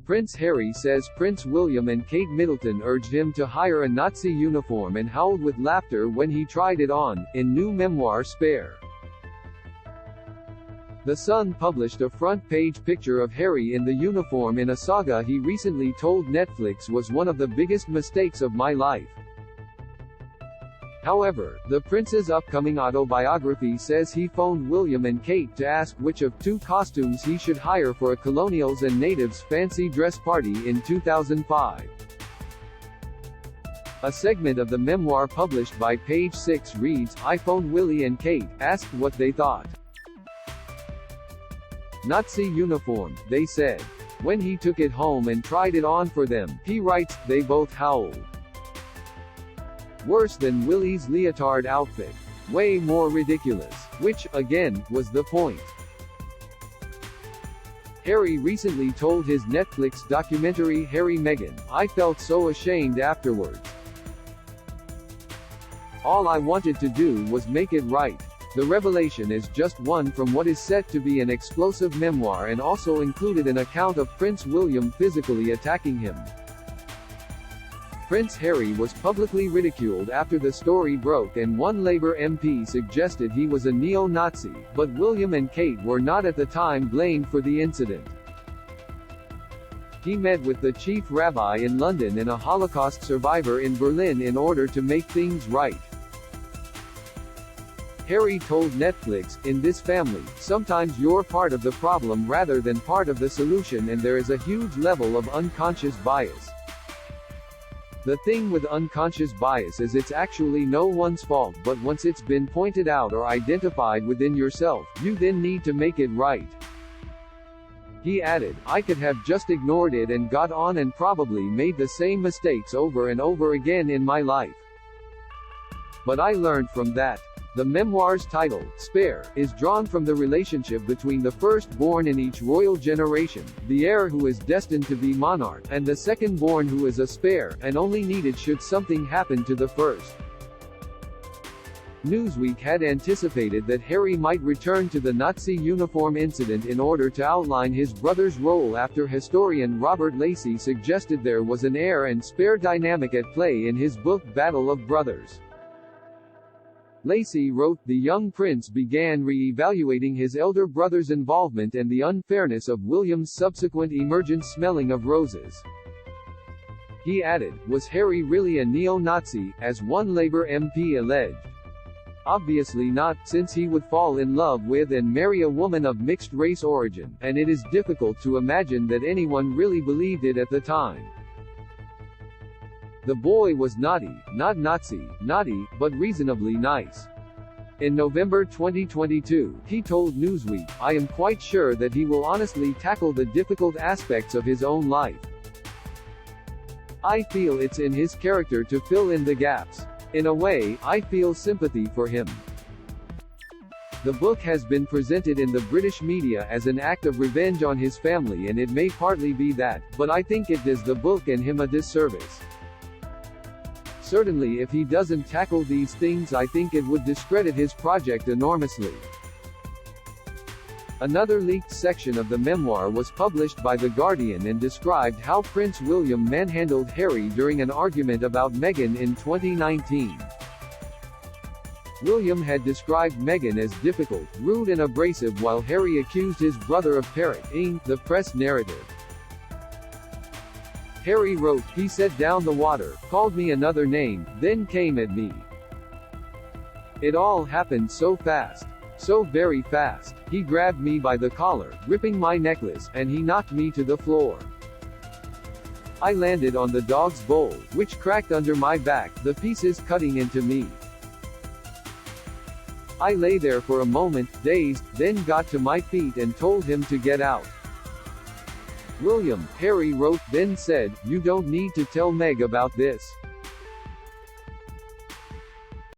Prince Harry says Prince William and Kate Middleton urged him to hire a Nazi uniform and howled with laughter when he tried it on, in new memoir Spare. The Sun published a front-page picture of Harry in the uniform in a saga he recently told Netflix was one of the biggest mistakes of my life. However, the prince's upcoming autobiography says he phoned William and Kate to ask which of two costumes he should hire for a colonials and natives fancy dress party in 2005. A segment of the memoir published by Page 6 reads, "I phoned Willie and Kate, asked what they thought. Nazi uniform, they said. When he took it home and tried it on for them," he writes, "they both howled. Worse than Willie's leotard outfit. Way more ridiculous." Which, again, was the point. Harry recently told his Netflix documentary Harry Meghan, "I felt so ashamed afterwards. All I wanted to do was make it right." The revelation is just one from what is set to be an explosive memoir and also included an account of Prince William physically attacking him. Prince Harry was publicly ridiculed after the story broke and one Labour MP suggested he was a neo-Nazi, but William and Kate were not at the time blamed for the incident. He met with the chief rabbi in London and a Holocaust survivor in Berlin in order to make things right. Harry told Netflix, "In this family, sometimes you're part of the problem rather than part of the solution, and there is a huge level of unconscious bias. The thing with unconscious bias is it's actually no one's fault, but once it's been pointed out or identified within yourself, you then need to make it right." He added, "I could have just ignored it and got on and probably made the same mistakes over and over again in my life. But I learned from that." The memoir's title, Spare, is drawn from the relationship between the firstborn in each royal generation, the heir who is destined to be monarch, and the second-born who is a spare, and only needed should something happen to the first. Newsweek had anticipated that Harry might return to the Nazi uniform incident in order to outline his brother's role after historian Robert Lacey suggested there was an heir and spare dynamic at play in his book Battle of Brothers. Lacey wrote, "The young prince began re-evaluating his elder brother's involvement and the unfairness of William's subsequent emergent smelling of roses." He added, "Was Harry really a neo-Nazi, as one Labour MP alleged? Obviously not, since he would fall in love with and marry a woman of mixed race origin, and it is difficult to imagine that anyone really believed it at the time. The boy was naughty, not Nazi, naughty, but reasonably nice." In November 2022, he told Newsweek, "I am quite sure that he will honestly tackle the difficult aspects of his own life. I feel it's in his character to fill in the gaps. In a way, I feel sympathy for him." The book has been presented in the British media as an act of revenge on his family, and it may partly be that, but I think it does the book and him a disservice. Certainly if he doesn't tackle these things, I think it would discredit his project enormously." Another leaked section of the memoir was published by The Guardian and described how Prince William manhandled Harry during an argument about Meghan in 2019. William had described Meghan as difficult, rude and abrasive, while Harry accused his brother of parroting the press narrative. Harry wrote, "He set down the water, called me another name, then came at me. It all happened so fast. So very fast. He grabbed me by the collar, ripping my necklace, and he knocked me to the floor. I landed on the dog's bowl, which cracked under my back, the pieces cutting into me. I lay there for a moment, dazed, then got to my feet and told him to get out. William," Harry wrote, then said, "You don't need to tell Meg about this.